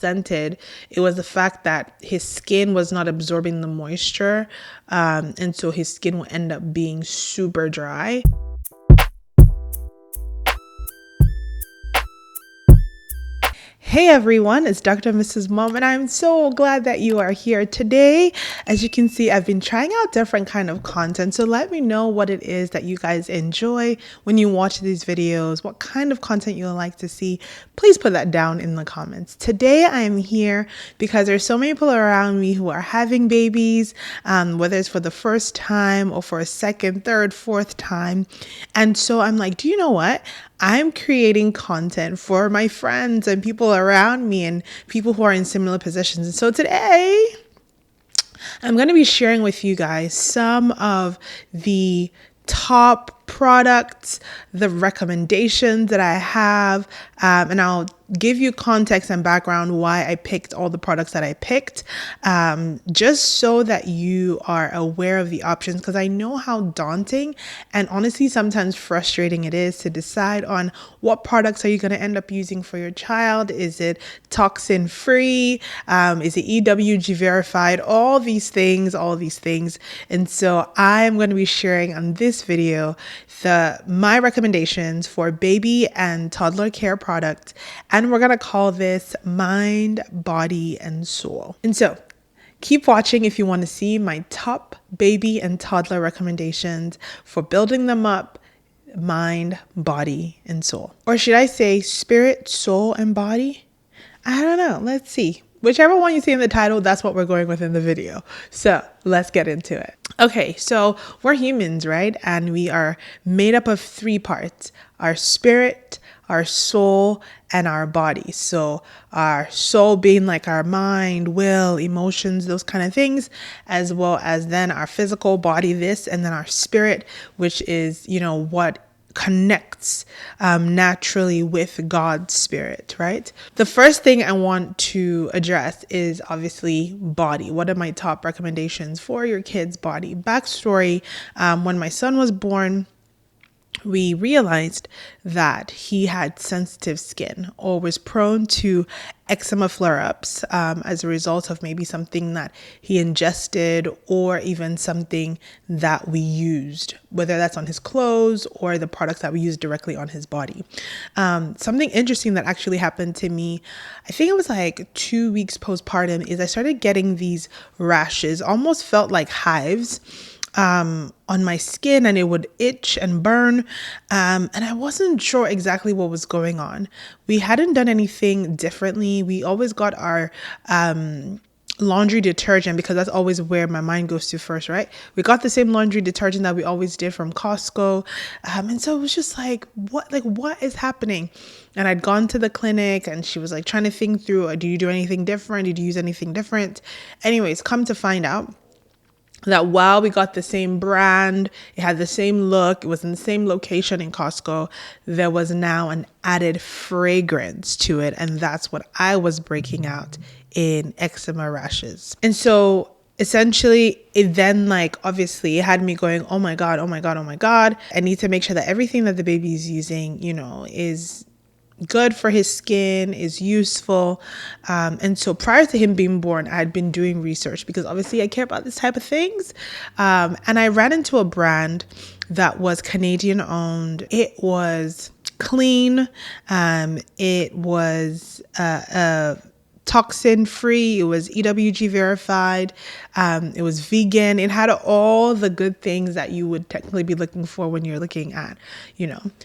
Scented, it was the fact that his skin was not absorbing the moisture, and so his skin will end up being super dry. Hey everyone, it's Dr. Mrs. Mom, and I'm so glad that you are here today. As you can see, I've been trying out different kind of content, so let me know what it is that you guys enjoy when you watch these videos, what kind of content you'll like to see. Please put that down in the comments. Today I am here because there's so many people around me who are having babies, whether it's for the first time or for a second, third, fourth time. And so I'm like, do you know what? I'm creating content for my friends and people around me and people who are in similar positions. And so today, I'm going to be sharing with you guys some of the top products, the recommendations that I have, and I'll give you context and background why I picked all the products that I picked, just so that you are aware of the options, because I know how daunting and honestly sometimes frustrating it is to decide on what products are you going to end up using for your child. Is it toxin free? Is it EWG verified? All these things. And so I'm going to be sharing on this video my recommendations for baby and toddler care products, and we're going to call this Mind, Body, and Soul. And so keep watching if you want to see my top baby and toddler recommendations for building them up, mind, body, and soul. Or should I say spirit, soul, and body? I don't know. Let's see. Whichever one you see in the title, that's what we're going with in the video. So let's get into it. Okay, so we're humans, right? And we are made up of three parts: our spirit, our soul, and our body. So our soul being like our mind, will, emotions, those kind of things, as well as then our physical body, and then our spirit, which is, what connects naturally with God's spirit, right? The first thing I want to address is obviously body. What are my top recommendations for your kid's body? Backstory, when my son was born, we realized that he had sensitive skin or was prone to eczema flare-ups as a result of maybe something that he ingested or even something that we used, whether that's on his clothes or the products that we use directly on his body. Something interesting that actually happened to me, I think it was like 2 weeks postpartum, is I started getting these rashes, almost felt like hives on my skin, and it would itch and burn. And I wasn't sure exactly what was going on. We hadn't done anything differently. We always got our laundry detergent, because that's always where my mind goes to first, right? We got the same laundry detergent that we always did from Costco. And so it was just like, what is happening? And I'd gone to the clinic and she was like trying to think through, do you do anything different? Did you use anything different? Anyways, come to find out that while we got the same brand, it had the same look, it was in the same location in Costco, there was now an added fragrance to it. And that's what I was breaking out in eczema rashes. And so essentially it then obviously it had me going, oh my God. I need to make sure that everything that the baby is using, is good for his skin, is useful. And so prior to him being born, I had been doing research because obviously I care about this type of things. And I ran into a brand that was Canadian owned. It was clean. It was toxin free. It was EWG verified. It was vegan. It had all the good things that you would technically be looking for when you're looking at,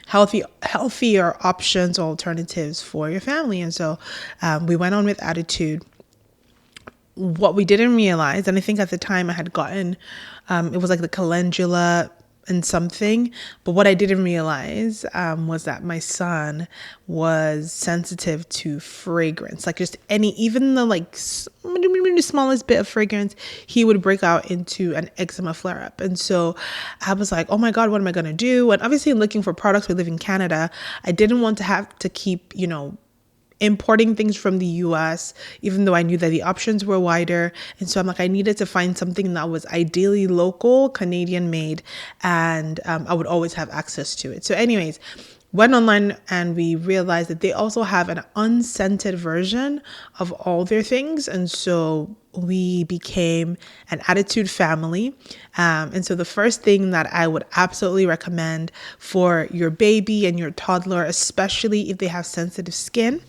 healthier options or alternatives for your family. And so we went on with attitude. What we didn't realize, and I think at the time I had gotten, it was like the calendula and something, but what I didn't realize was that my son was sensitive to fragrance, like just even the smallest bit of fragrance, he would break out into an eczema flare-up. And so I was like, oh my God, what am I going to do? And obviously looking for products, we live in Canada, I didn't want to have to keep, importing things from the US, even though I knew that the options were wider. And so I'm like, I needed to find something that was ideally local, Canadian made, and I would always have access to it. So anyways, went online and we realized that they also have an unscented version of all their things. And so we became an Attitude family. And so the first thing that I would absolutely recommend for your baby and your toddler, especially if they have sensitive skin,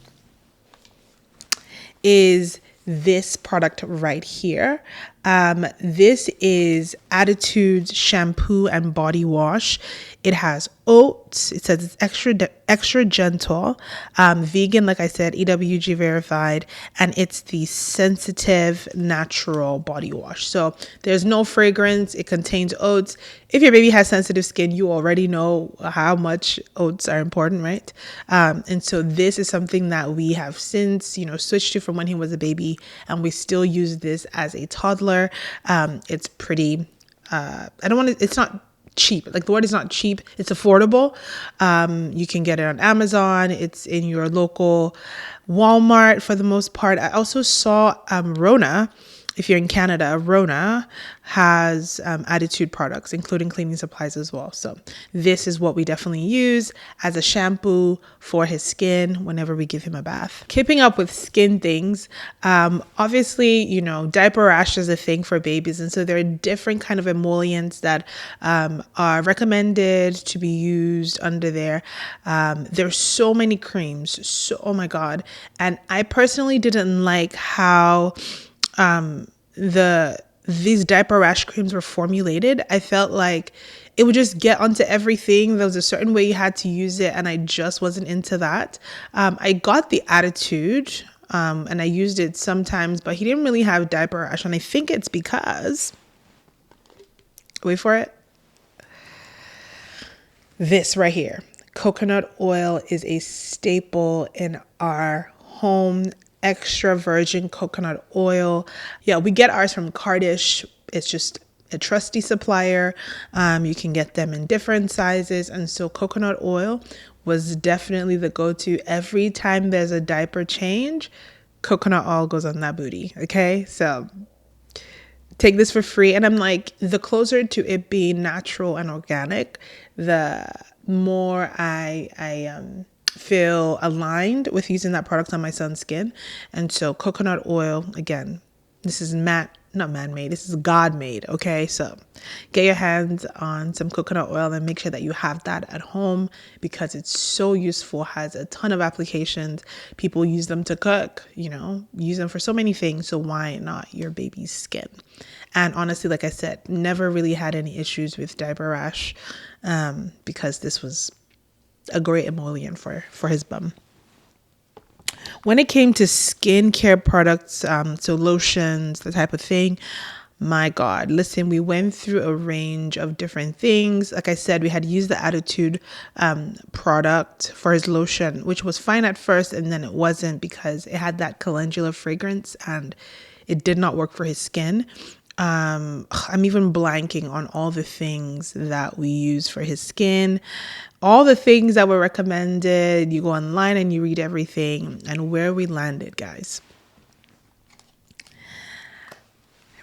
is this product right here. This is Attitude's shampoo and body wash. It has oats. It says it's extra gentle, vegan, like I said, EWG verified, and it's the sensitive natural body wash. So there's no fragrance. It contains oats. If your baby has sensitive skin, you already know how much oats are important, right? And so this is something that we have since, switched to from when he was a baby, and we still use this as a toddler. It's pretty, it's not cheap. Like, the word is not cheap. It's affordable. You can get it on Amazon. It's in your local Walmart for the most part. I also saw Rona. If you're in Canada, Rona has Attitude products, including cleaning supplies as well. So this is what we definitely use as a shampoo for his skin whenever we give him a bath. Keeping up with skin things, obviously, diaper rash is a thing for babies. And so there are different kind of emollients that are recommended to be used under there. There's so many creams. Oh my God. And I personally didn't like how these diaper rash creams were formulated. I felt like it would just get onto everything. There was a certain way you had to use it, and I just wasn't into that. I got the Attitude, and I used it sometimes, but he didn't really have diaper rash, and I think it's because, wait for it, this right here. Coconut oil is a staple in our home. Extra virgin coconut oil. Yeah, we get ours from Cardish. It's just a trusty supplier. You can get them in different sizes. And so coconut oil was definitely the go-to. Every time there's a diaper change, coconut oil goes on that booty. Okay, so take this for free. And I'm like, the closer to it being natural and organic, the more I feel aligned with using that product on my son's skin. And so coconut oil, again, this is not man-made, this is God-made. Okay, so get your hands on some coconut oil and make sure that you have that at home, because it's so useful, has a ton of applications. People use them to cook, use them for so many things. So why not your baby's skin? And honestly, like I said, never really had any issues with diaper rash, because this was a great emollient for his bum. When it came to skincare products, so lotions, the type of thing, my God, listen, we went through a range of different things. Like I said, we had used the Attitude product for his lotion, which was fine at first, and then it wasn't, because it had that calendula fragrance and it did not work for his skin. I'm even blanking on all the things that we use for his skin, all the things that were recommended. You go online and you read everything, and where we landed, guys,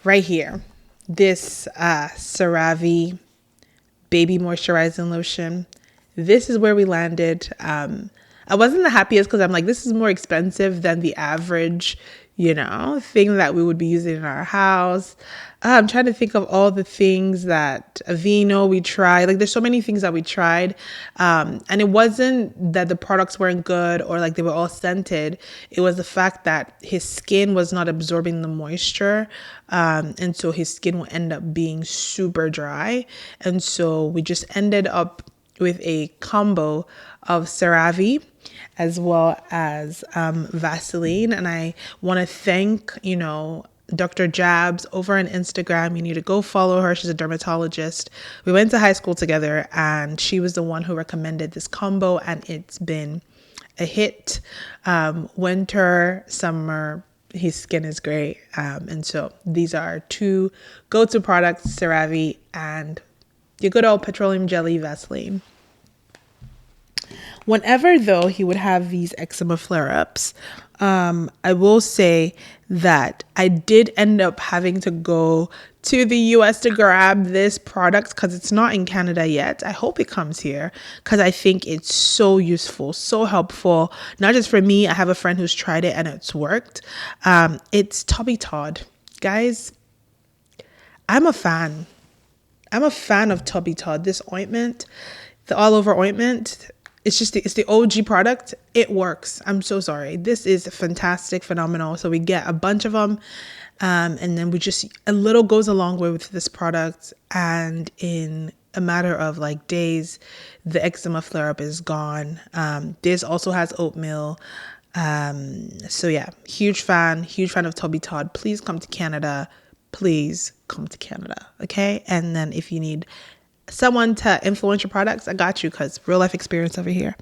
right here, this CeraVe baby moisturizing lotion. This is where we landed. I wasn't the happiest, because I'm like, this is more expensive than the average thing that we would be using in our house. I'm trying to think of all the things that Aveeno we tried. Like, there's so many things that we tried. And it wasn't that the products weren't good or like they were all scented. It was the fact that his skin was not absorbing the moisture. And so his skin will end up being super dry. And so we just ended up with a combo of CeraVe as well as Vaseline. And I want to thank, Dr. Jabs over on Instagram. You need to go follow her. She's a dermatologist. We went to high school together, and she was the one who recommended this combo, and it's been a hit. Winter, summer, his skin is great. And so these are two go-to products, CeraVe and your good old petroleum jelly Vaseline. Whenever, though, he would have these eczema flare-ups, I will say that I did end up having to go to the US to grab this product because it's not in Canada yet. I hope it comes here because I think it's so useful, so helpful. Not just for me, I have a friend who's tried it and it's worked. It's Tubby Todd. Guys, I'm a fan. I'm a fan of Tubby Todd. This ointment, the all over ointment, it's the OG product. It works. I'm so sorry. This is fantastic, phenomenal. So we get a bunch of them. And then a little goes a long way with this product. And in a matter of like days, the eczema flare up is gone. This also has oatmeal. So yeah, huge fan of Tubby Todd. Please come to Canada. Please come to Canada. Okay. And then if you need someone to influence your products, I got you, because real life experience over here.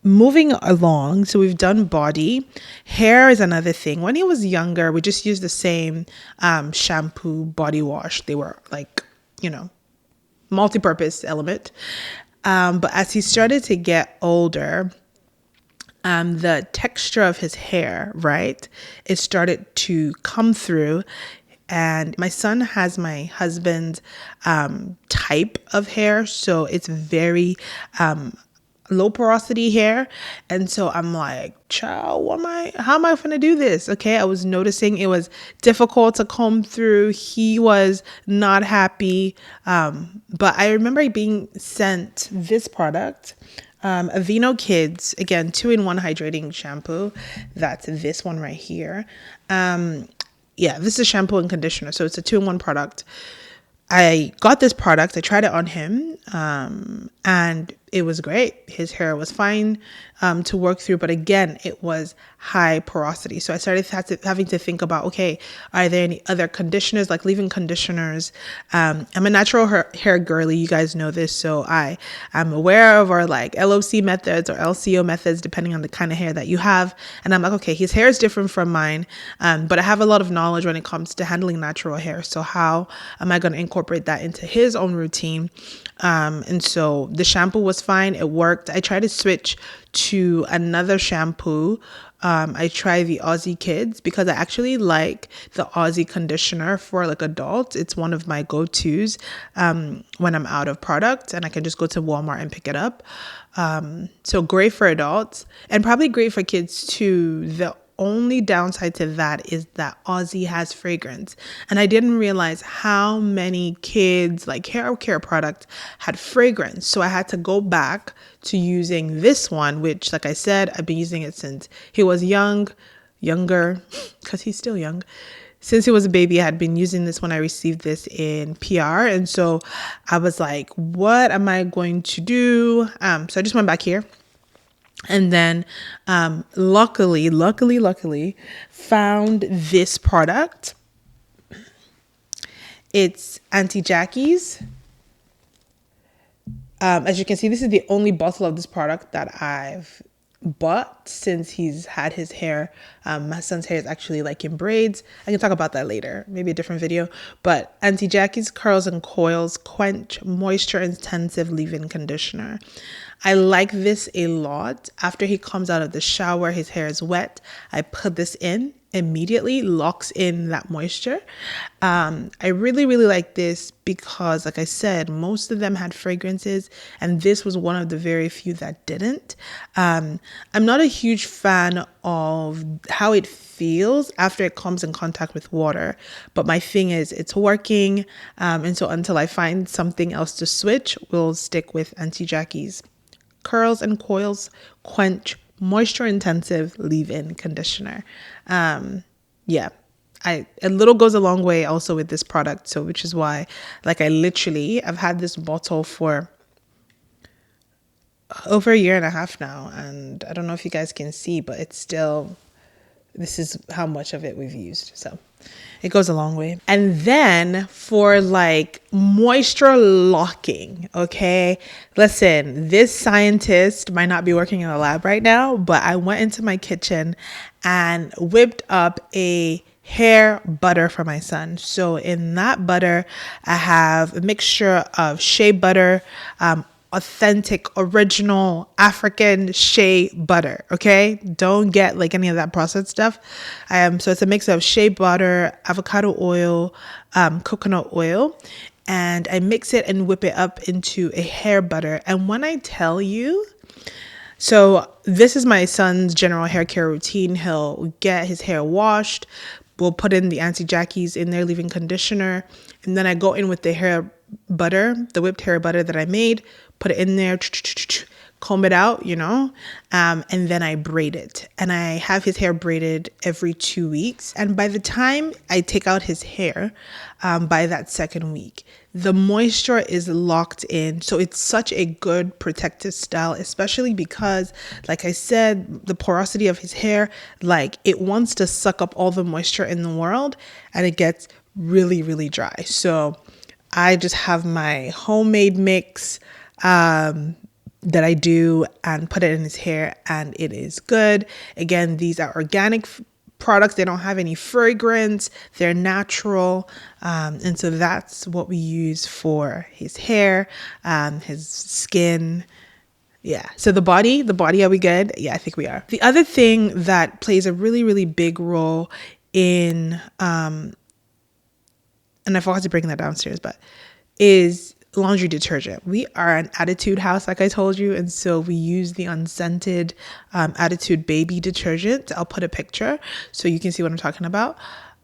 Moving along, so we've done body. Hair is another thing. When he was younger, we just used the same shampoo, body wash. They were like, multi-purpose element. But as he started to get older, the texture of his hair, right, it started to come through. And my son has my husband's type of hair. So it's very low porosity hair. And so I'm like, child, how am I going to do this? Okay. I was noticing it was difficult to comb through. He was not happy. But I remember being sent this product, Aveeno Kids, again, 2-in-1 hydrating shampoo. That's this one right here. This is shampoo and conditioner. So it's a 2-in-1 product. I got this product. I tried it on him, and it was great. His hair was fine to work through, but again, it was high porosity. So I started having to think about, okay, are there any other conditioners, like leave-in conditioners? I'm a natural hair girly. You guys know this. So I'm aware of our like LOC methods or LCO methods, depending on the kind of hair that you have. And I'm like, okay, his hair is different from mine, but I have a lot of knowledge when it comes to handling natural hair. So how am I going to incorporate that into his own routine? And so the shampoo was fine. It worked. I tried to switch to another shampoo. I tried the Aussie Kids because I actually like the Aussie conditioner for like adults. It's one of my go-tos when I'm out of product and I can just go to Walmart and pick it up. So great for adults and probably great for kids too. The only downside to that is that Aussie has fragrance. And I didn't realize how many kids, like hair care products, had fragrance. So I had to go back to using this one, which, like I said, I've been using it since he was younger, because he's still young. Since he was a baby, I had been using this when I received this in PR. And so I was like, what am I going to do? So I just went back here. And then luckily found this product. It's Auntie Jackie's. As you can see, this is the only bottle of this product that I've bought since he's had his hair. My son's hair is actually like in braids. I can talk about that later, maybe a different video. But Auntie Jackie's Curls and Coils Quench Moisture Intensive Leave-In Conditioner. I like this a lot. After he comes out of the shower, his hair is wet. I put this in, immediately locks in that moisture. I really like this because, like I said, most of them had fragrances and this was one of the very few that didn't. I'm not a huge fan of how it feels after it comes in contact with water, but my thing is it's working. And so until I find something else to switch, we'll stick with Auntie Jackie's Curls and Coils Quench Moisture Intensive Leave-In Conditioner. A little goes a long way also with this product. So which is why, like, I've had this bottle for over 1.5 years now. And I don't know if you guys can see, but it's still, this is how much of it we've used. So it goes a long way. And then for like moisture locking, okay? Listen, this scientist might not be working in a lab right now, but I went into my kitchen and whipped up a hair butter for my son. So in that butter, I have a mixture of shea butter, authentic, original African shea butter. Okay, don't get like any of that processed stuff. So it's a mix of shea butter, avocado oil, coconut oil, and I mix it and whip it up into a hair butter. And when I tell you, so this is my son's general hair care routine. He'll get his hair washed. We'll put in the anti-jackies in there, leave-in conditioner. And then I go in with the hair butter, the whipped hair butter that I made, put it in there, comb it out, and then I braid it. And I have his hair braided every 2 weeks. And by the time I take out his hair, by that second week, the moisture is locked in. So it's such a good protective style, especially because, like I said, the porosity of his hair, like it wants to suck up all the moisture in the world, and it gets really, really dry. So I just have my homemade mix that I do and put it in his hair, and it is good. Again, these are organic products. They don't have any fragrance. They're natural. And so that's what we use for his hair, his skin. Yeah. So the body, are we good? Yeah, I think we are. The other thing that plays a really, really big role in, and I forgot to bring that downstairs, but is laundry detergent. We are an Attitude house, like I told you, and so we use the unscented Attitude baby detergent. I'll put a picture so you can see what I'm talking about.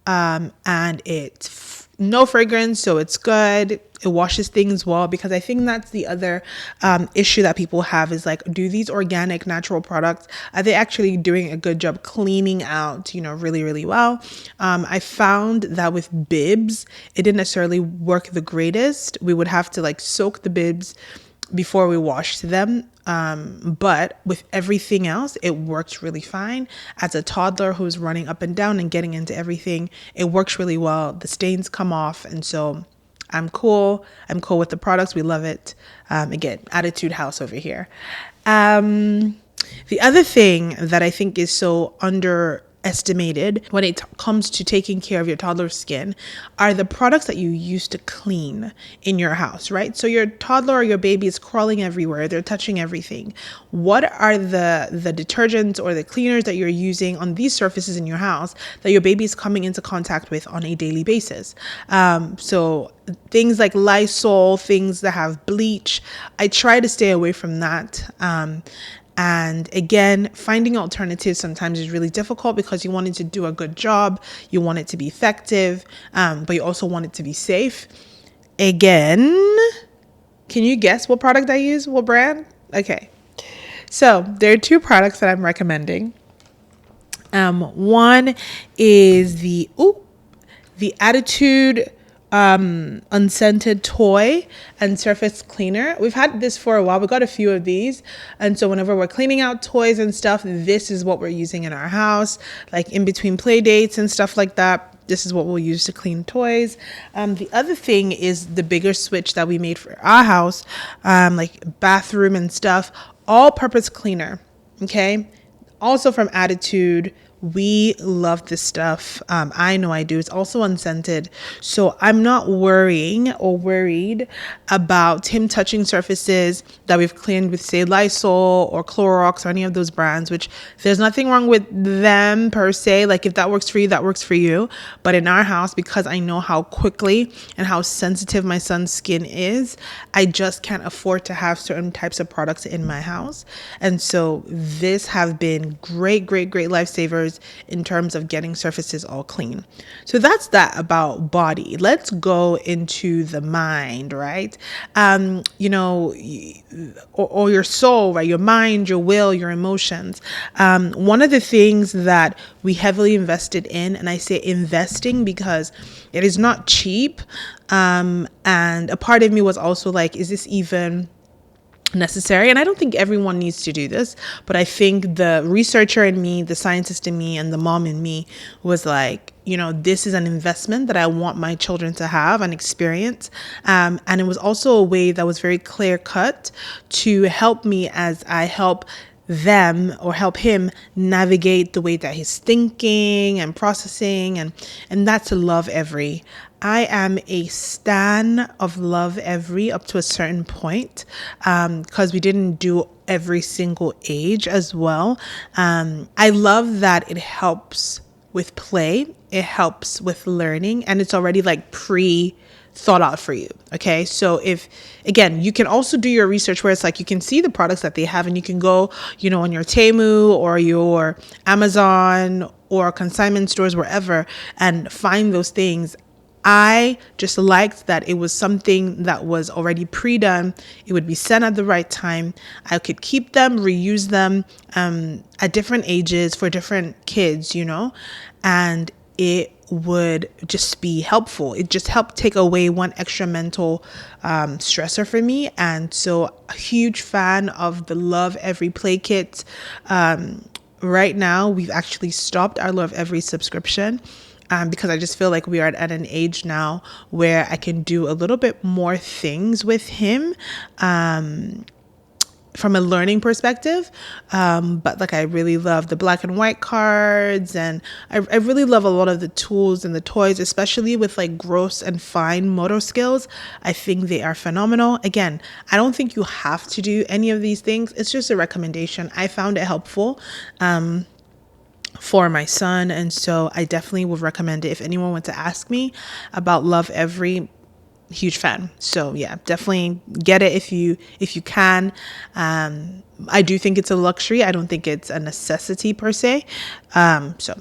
And it's no fragrance, so it's good. It washes things well, because I think that's the other issue that people have is like, do these organic natural products, are they actually doing a good job cleaning out, really, really well? I found that with bibs, it didn't necessarily work the greatest. We would have to like soak the bibs before we washed them. But with everything else, it works really fine. As a toddler who's running up and down and getting into everything, it works really well. The stains come off. And so I'm cool. I'm cool with the products. We love it. Again, Attitude house over here. The other thing that I think is so underestimated when it comes to taking care of your toddler's skin are the products that you use to clean in your house, right? So your toddler or your baby is crawling everywhere. They're touching everything. What are the detergents or the cleaners that you're using on these surfaces in your house that your baby is coming into contact with on a daily basis? So things like Lysol, things that have bleach, I try to stay away from that. And again, finding alternatives sometimes is really difficult because you want it to do a good job. You want it to be effective, but you also want it to be safe. Again, can you guess what product I use? What brand? Okay. So there are two products that I'm recommending. One is the Attitude unscented toy and surface cleaner. We've had this for a while. We got a few of these, and so whenever we're cleaning out toys and stuff, this is what we're using in our house, like in between play dates and stuff like that. This is what we'll use to clean toys. The other thing is the bigger switch that we made for our house, like bathroom and stuff, all-purpose cleaner. Okay, also from Attitude. We love this stuff. I know I do. It's also unscented. So I'm not worrying or worried about him touching surfaces that we've cleaned with, say, Lysol or Clorox or any of those brands, which there's nothing wrong with them per se. Like if that works for you, that works for you. But in our house, because I know how quickly and how sensitive my son's skin is, I just can't afford to have certain types of products in my house. And so this have been great lifesavers in terms of getting surfaces all clean. So that's that about body. Let's go into the mind, right? Or your soul, right? Your mind, your will, your emotions. One of the things that we heavily invested in, and I say investing because it is not cheap. And a part of me was also like, is this even necessary? And I don't think everyone needs to do this, but I think the researcher in me, the scientist in me, and the mom in me was like, this is an investment that I want my children to have and experience. And it was also a way that was very clear cut to help me as I help them or help him navigate the way that he's thinking and processing, and that's Love Every. I am a stan of Love Every up to a certain point, because we didn't do every single age as well. I love that it helps with play, it helps with learning, and it's already like pre thought out for you. Okay. So if, again, you can also do your research where it's like you can see the products that they have and you can go, on your Temu or your Amazon or consignment stores, wherever, and find those things. I just liked that it was something that was already pre-done. It would be sent at the right time. I could keep them, reuse them at different ages for different kids, and it would just be helpful. It just helped take away one extra mental stressor for me. And so a huge fan of the Love Every play kits. Right now, we've actually stopped our Love Every subscription. Because I just feel like we are at an age now where I can do a little bit more things with him from a learning perspective. But like, I really love the black and white cards, and I really love a lot of the tools and the toys, especially with like gross and fine motor skills. I think they are phenomenal. Again, I don't think you have to do any of these things. It's just a recommendation. I found it helpful for my son, and so I definitely would recommend it if anyone wants to ask me about Love Every. Huge fan. So yeah, definitely get it if you can. I do think it's a luxury. I don't think it's a necessity per se. So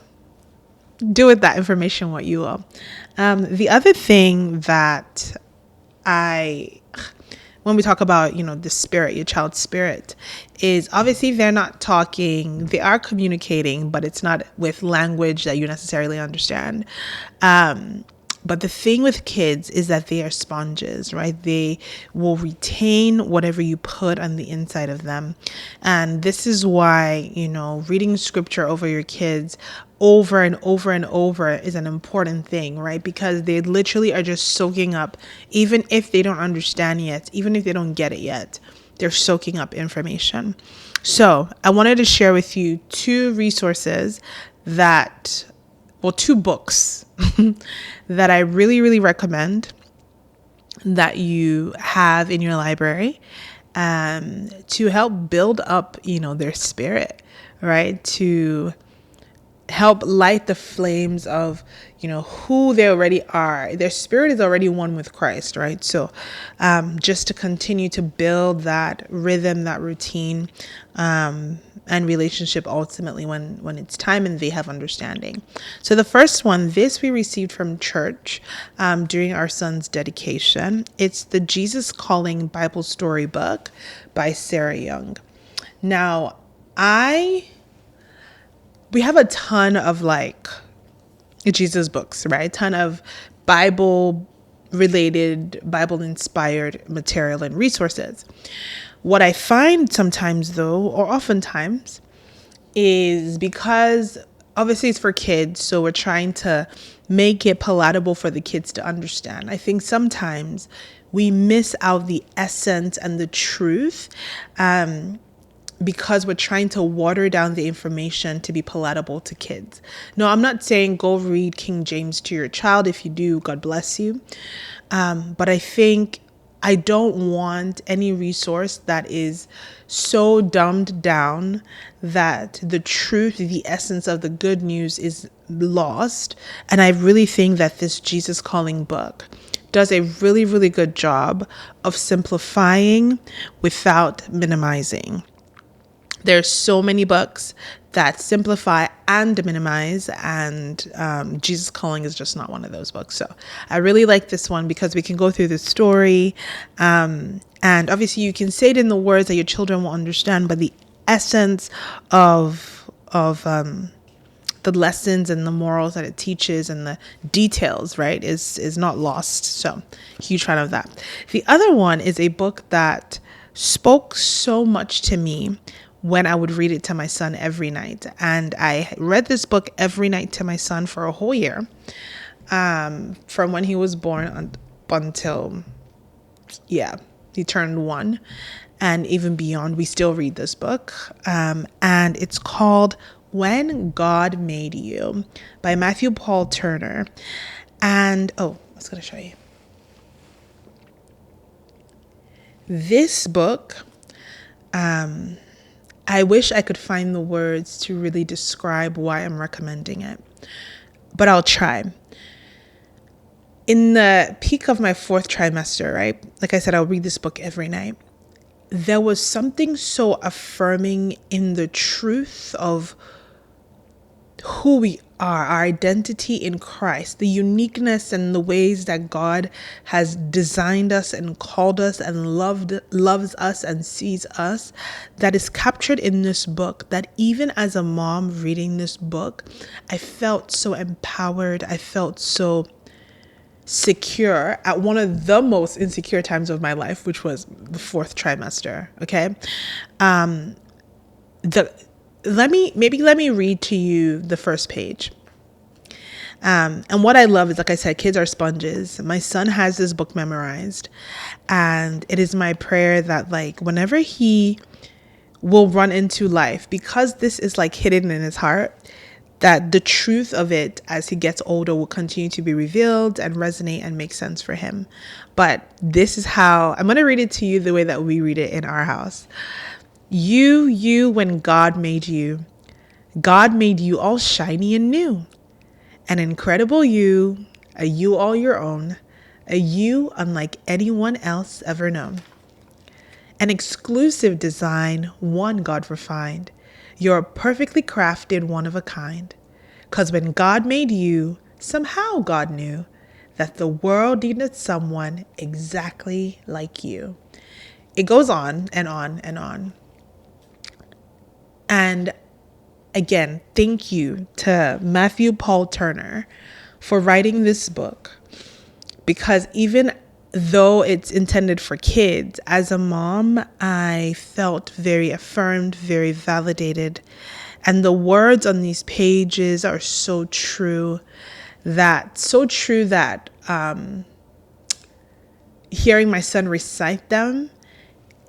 do with that information what you will. The other thing that when we talk about, the spirit, your child's spirit, is obviously they are communicating, but it's not with language that you necessarily understand. But the thing with kids is that they are sponges, right? They will retain whatever you put on the inside of them. And this is why, reading scripture over your kids over and over and over is an important thing, right? Because they literally are just soaking up, even if they don't understand yet, even if they don't get it yet, they're soaking up information. So I wanted to share with you two resources two books that I really, really recommend that you have in your library to help build up, their spirit, right? To help light the flames of, who they already are. Their spirit is already one with Christ, right? So just to continue to build that rhythm, that routine, and relationship ultimately when it's time and they have understanding. So the first one, this we received from church during our son's dedication. It's the Jesus Calling Bible Story Book by Sarah Young. Now, we have a ton of like Jesus books, right? A ton of Bible related, Bible inspired material and resources. What I find sometimes though, or oftentimes, is because obviously it's for kids, so we're trying to make it palatable for the kids to understand. I think sometimes we miss out the essence and the truth because we're trying to water down the information to be palatable to kids. No, I'm not saying go read King James to your child. If you do, God bless you. But I think I don't want any resource that is so dumbed down that the truth, the essence of the good news is lost. And I really think that this Jesus Calling book does a really, really good job of simplifying without minimizing. There's so many books that simplify and minimize, and Jesus Calling is just not one of those books. So I really like this one because we can go through the story, and obviously you can say it in the words that your children will understand, but the essence of the lessons and the morals that it teaches and the details, right, is not lost. So huge fan of that. The other one is a book that spoke so much to me when I would read it to my son every night. And I read this book every night to my son for a whole year, from when he was born until, he turned 1. and even beyond. We still read this book. And it's called When God Made You by Matthew Paul Turner. And, I was going to show you. This book, I wish I could find the words to really describe why I'm recommending it, but I'll try. In the peak of my 4th trimester, right? Like I said, I'll read this book every night. There was something so affirming in the truth of who we are, our identity in Christ, the uniqueness and the ways that God has designed us and called us and loves us and sees us, that is captured in this book, that even as a mom reading this book, I felt so empowered. I felt so secure at one of the most insecure times of my life, which was the 4th trimester. Okay. Let me read to you the first page. And what I love is, like I said, kids are sponges. My son has this book memorized, and it is my prayer that, like, whenever he will run into life, because this is like hidden in his heart, that the truth of it as he gets older will continue to be revealed and resonate and make sense for him. But this is how I'm going to read it to you the way that we read it in our house. You, when God made you all shiny and new. An incredible you, a you all your own, a you unlike anyone else ever known. An exclusive design, one God refined. You're a perfectly crafted one of a kind. 'Cause when God made you, somehow God knew that the world needed someone exactly like you. It goes on and on and on. And again, thank you to Matthew Paul Turner for writing this book, because even though it's intended for kids, as a mom, I felt very affirmed, very validated. And the words on these pages are so true that hearing my son recite them,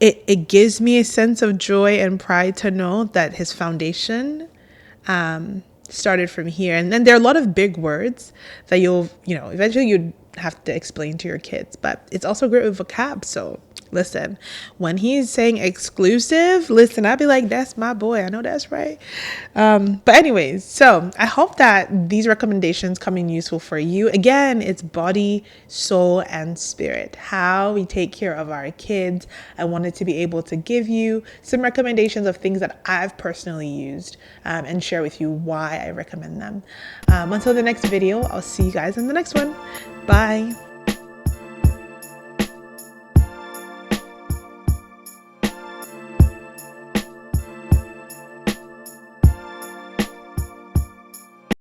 it gives me a sense of joy and pride to know that his foundation started from here. And then there are a lot of big words that eventually you'd have to explain to your kids, but it's also great with vocab. So listen, when he's saying exclusive, listen, I'd be like, that's my boy. I know that's right. But anyways, so I hope that these recommendations come in useful for you. Again, it's body, soul, and spirit, how we take care of our kids. I wanted to be able to give you some recommendations of things that I've personally used and share with you why I recommend them. Until the next video, I'll see you guys in the next one. Bye.